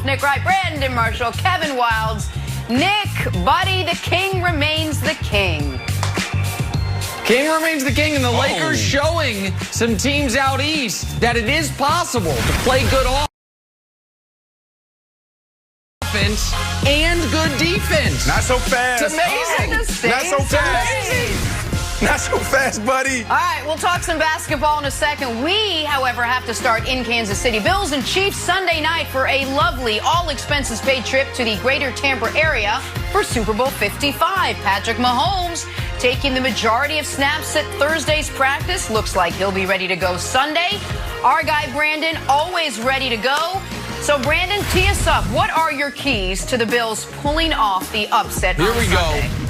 Nick Wright, Brandon Marshall, Kevin Wilds. Nick, buddy, the king remains the king. King remains the king, and the Lakers showing some teams out east that it is possible to play good offense and good defense. Not so fast. It's amazing. Not so fast. Amazing. Not so fast, buddy. All right, we'll talk some basketball in a second. We, however, have to start in Kansas City. Bills and Chiefs Sunday night for a lovely, all-expenses-paid trip to the greater Tampa area for Super Bowl 55. Patrick Mahomes taking the majority of snaps at Thursday's practice. Looks like he'll be ready to go Sunday. Our guy, Brandon, always ready to go. So, Brandon, tee us up. What are your keys to the Bills pulling off the upset on Sunday? Here we go.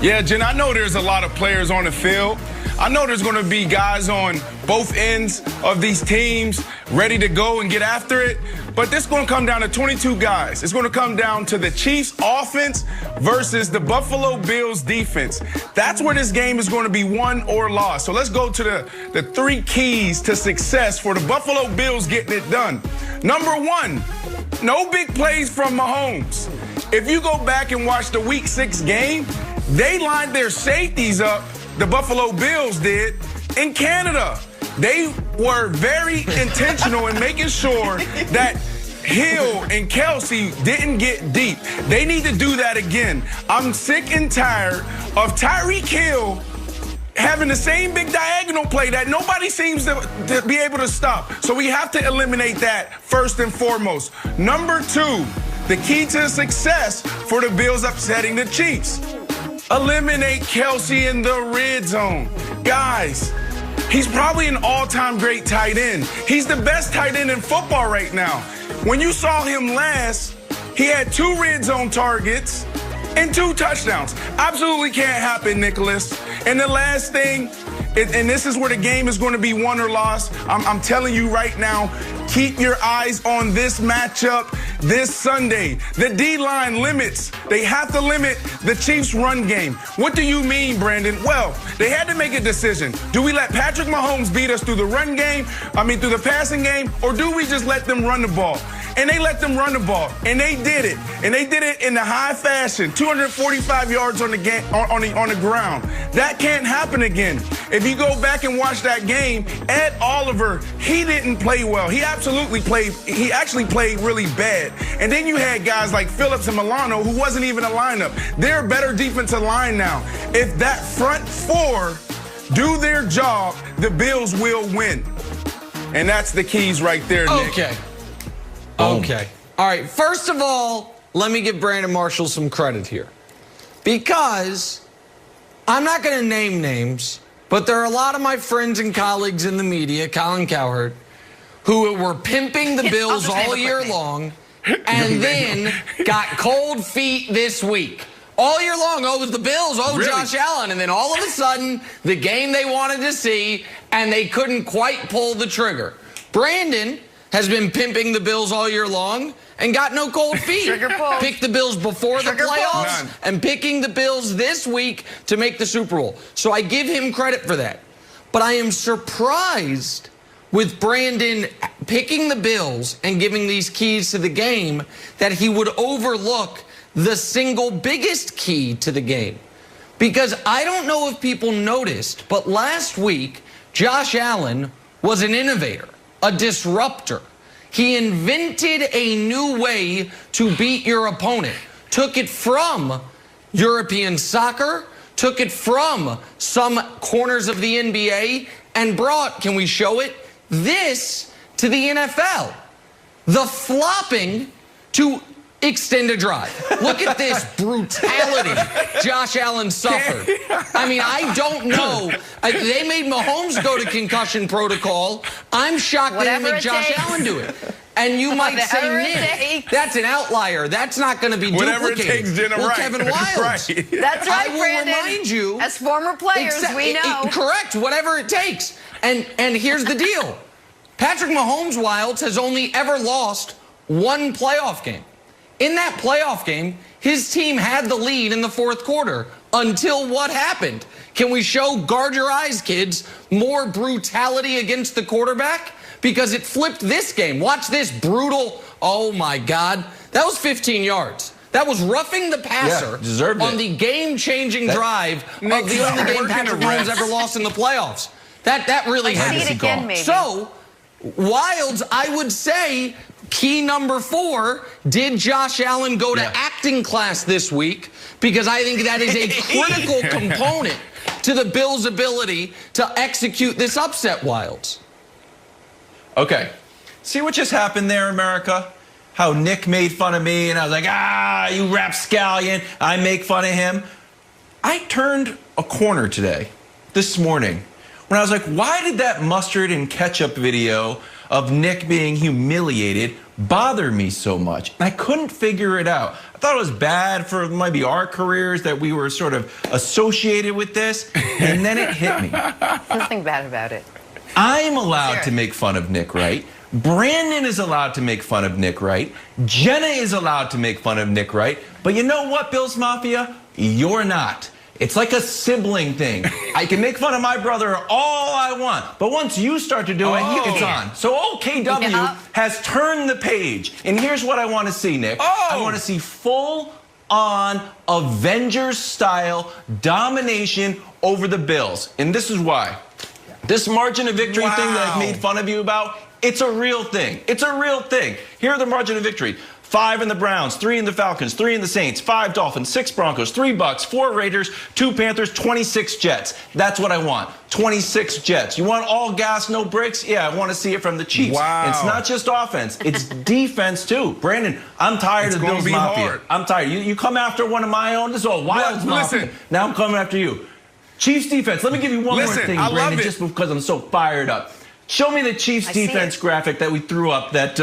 Yeah, Jen, I know there's a lot of players on the field. I know there's going to be guys on both ends of these teams ready to go and get after it. But this is going to come down to 22 guys. It's going to come down to the Chiefs offense versus the Buffalo Bills defense. That's where this game is going to be won or lost. So let's go to the three keys to success for the Buffalo Bills getting it done. Number one, no big plays from Mahomes. If you go back and watch the Week 6 game, they lined their safeties up, the Buffalo Bills did, in Canada. They were very intentional in making sure that Hill and Kelsey didn't get deep. They need to do that again. I'm sick and tired of Tyreek Hill having the same big diagonal play that nobody seems to be able to stop. So we have to eliminate that first and foremost. Number two, the key to success for the Bills upsetting the Chiefs. Eliminate Kelsey in the red zone. Guys, he's probably an all-time great tight end. He's the best tight end in football right now. When you saw him last, he had 2 red zone targets and 2 touchdowns. Absolutely can't happen, Nicholas. And the last thing, and this is where the game is going to be won or lost, I'm telling you right now, keep your eyes on this matchup this Sunday. The D-line limits. They have to limit the Chiefs' run game. What do you mean, Brandon? Well, they had to make a decision. Do we let Patrick Mahomes beat us through the through the passing game, or do we just let them run the ball? And they let them run the ball, and they did it. And they did it in the high fashion, 245 yards on the ground. That can't happen again. If you go back and watch that game, Ed Oliver, he didn't play well. He actually played really bad. And then you had guys like Phillips and Milano, who wasn't even a lineup. They're a better defensive line now. If that front four do their job, the Bills will win. And that's the keys right there, Nick. Okay. All right. First of all, let me give Brandon Marshall some credit here. Because I'm not going to name names, but there are a lot of my friends and colleagues in the media, Colin Cowherd, who were pimping the Bills all year long and then got cold feet this week. All year long, it was the Bills, really? Josh Allen. And then all of a sudden, the game they wanted to see, and they couldn't quite pull the trigger. Brandon has been pimping the Bills all year long and got no cold feet. Picked the Bills before the playoffs and picking the Bills this week to make the Super Bowl. So I give him credit for that. But I am surprised with Brandon picking the Bills and giving these keys to the game that he would overlook the single biggest key to the game. Because I don't know if people noticed, but last week, Josh Allen was an innovator, a disruptor. He invented a new way to beat your opponent. Took it from European soccer, took it from some corners of the NBA, and brought, can we show it, this to the NFL. The flopping to extend a drive. Look at this brutality Josh Allen suffered. I mean, I don't know. They made Mahomes go to concussion protocol. I'm shocked they didn't make Josh Allen do it. And you might say, Nick, that's an outlier. That's not going to be duplicated. Whatever it takes, Jenna, well, right. Kevin Wilds. Right. That's right, I will Brandon. remind you. As former players, we know. Correct, whatever it takes. And here's the deal. Patrick Mahomes, Wilds, has only ever lost one playoff game. In that playoff game, his team had the lead in the fourth quarter until what happened? Can we show, guard your eyes, kids, more brutality against the quarterback? Because it flipped this game. Watch this brutal, oh my God. That was 15 yards. That was roughing the passer on the game-changing drive of the only game Patrick Mahomes ever lost in the playoffs. That really had to again, maybe. So, Wilds, I would say, key number 4, did Josh Allen go to acting class this week? Because I think that is a critical component to the Bills' ability to execute this upset, Wilds. Okay. See what just happened there, America? How Nick made fun of me, and I was like, you rapscallion. I make fun of him. I turned a corner this morning, when I was like, why did that mustard and ketchup video of Nick being humiliated bother me so much? And I couldn't figure it out. I thought it was bad for maybe our careers that we were sort of associated with this, and then it hit me. Nothing bad about it. I'm allowed to make fun of Nick Wright. Brandon is allowed to make fun of Nick Wright. Jenna is allowed to make fun of Nick Wright. But you know what, Bills Mafia? You're not. It's like a sibling thing. I can make fun of my brother all I want, but once you start to do it, it's on. So OKW has turned the page. And here's what I want to see, Nick. I want to see full-on Avengers-style domination over the Bills. And this is why. This margin of victory thing that I've made fun of you about, it's a real thing. It's a real thing. Here are the margin of victory. 5 in the Browns, 3 in the Falcons, 3 in the Saints, 5 Dolphins, 6 Broncos, 3 Bucks, 4 Raiders, 2 Panthers, 26 Jets. That's what I want. 26 Jets. You want all gas, no brakes? Yeah, I want to see it from the Chiefs. Wow. It's not just offense. It's defense, too. Brandon, I'm tired of the Bills Mafia. I'm tired. You come after one of my own. This is all Wilds Mafia. Now I'm coming after you. Chiefs defense. Let me give you one more thing, Brandon, just because I'm so fired up. Show me the Chiefs defense graphic that we threw up that,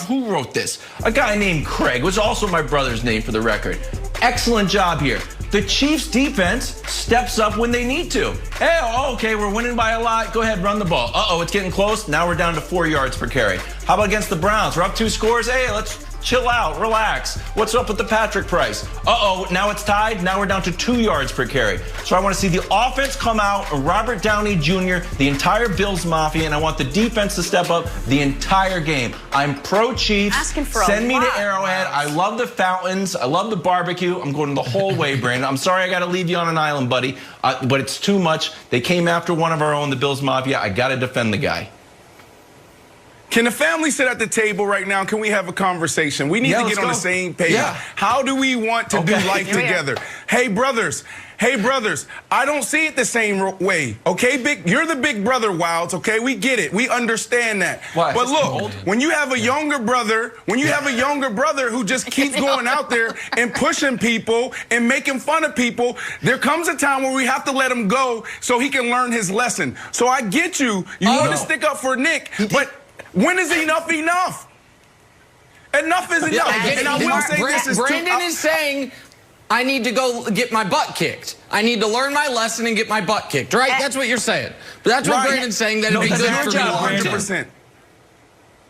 who wrote this? A guy named Craig, was also my brother's name for the record. Excellent job here. The Chiefs defense steps up when they need to. Hey, okay, we're winning by a lot. Go ahead, run the ball. It's getting close. Now we're down to 4 yards per carry. How about against the Browns? We're up 2 scores. Hey, let's chill out, relax. What's up with the Patrick Price? Now it's tied. Now we're down to 2 yards per carry. So I want to see the offense come out, Robert Downey Jr., the entire Bills Mafia, and I want the defense to step up the entire game. I'm pro-Chiefs. Send me to Arrowhead. I love the fountains. I love the barbecue. I'm going the whole way, Brandon. I'm sorry I got to leave you on an island, buddy, but it's too much. They came after one of our own, the Bills Mafia. I got to defend the guy. Can the family sit at the table right now? Can we have a conversation? We need to get on the same page. How do we want to do life together? Hey, brothers. I don't see it the same way. Okay, you're the big brother, Wilds. Okay, we get it. We understand that. But look, when you have a younger brother, who just keeps going out there and pushing people and making fun of people, there comes a time where we have to let him go so he can learn his lesson. So I get you. You want to stick up for Nick, but when is enough enough? Enough is enough. And I will say this Brandon is saying, I need to go get my butt kicked. I need to learn my lesson and get my butt kicked, right? That's what you're saying. But that's what Brandon's saying, that it'd be good for me long term.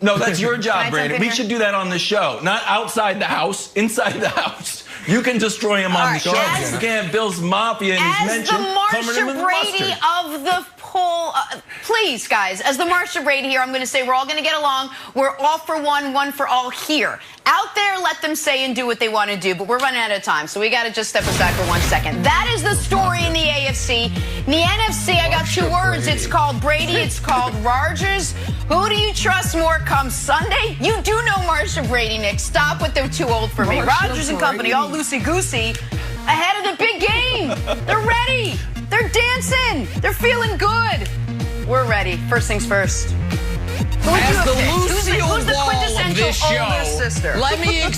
No, that's your job, Brandon. We should do that on the show. Not outside the house, inside the house. You can destroy him on the show. You can't have Bills Mafia and he's mentioned. As the Marsha Brady of the poll, please, guys, as the Marsha Brady here, I'm going to say we're all going to get along. We're all for one, one for all here. Out there, let them say and do what they want to do, but we're running out of time, so we got to just step aside for 1 second. That is the story in the AFC. In the NFC, I got 2 words. It's called Brady. It's called Rogers. Who do you trust more come Sunday? You do know Marsha Brady, Nick. Stop with they're too old for me. Rogers and company, all loosey-goosey, ahead of the big game. They're ready. They're dancing. They're feeling good. We're ready. First things first. As the Lucille Ball of this show, let me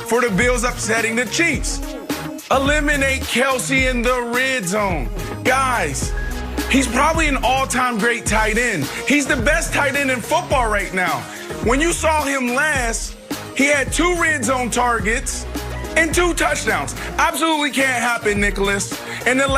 for the Bills upsetting the Chiefs. Eliminate Kelsey in the red zone. Guys, he's probably an all-time great tight end. He's the best tight end in football right now. When you saw him last, he had 2 red zone targets and 2 touchdowns. Absolutely can't happen, Nicholas. And the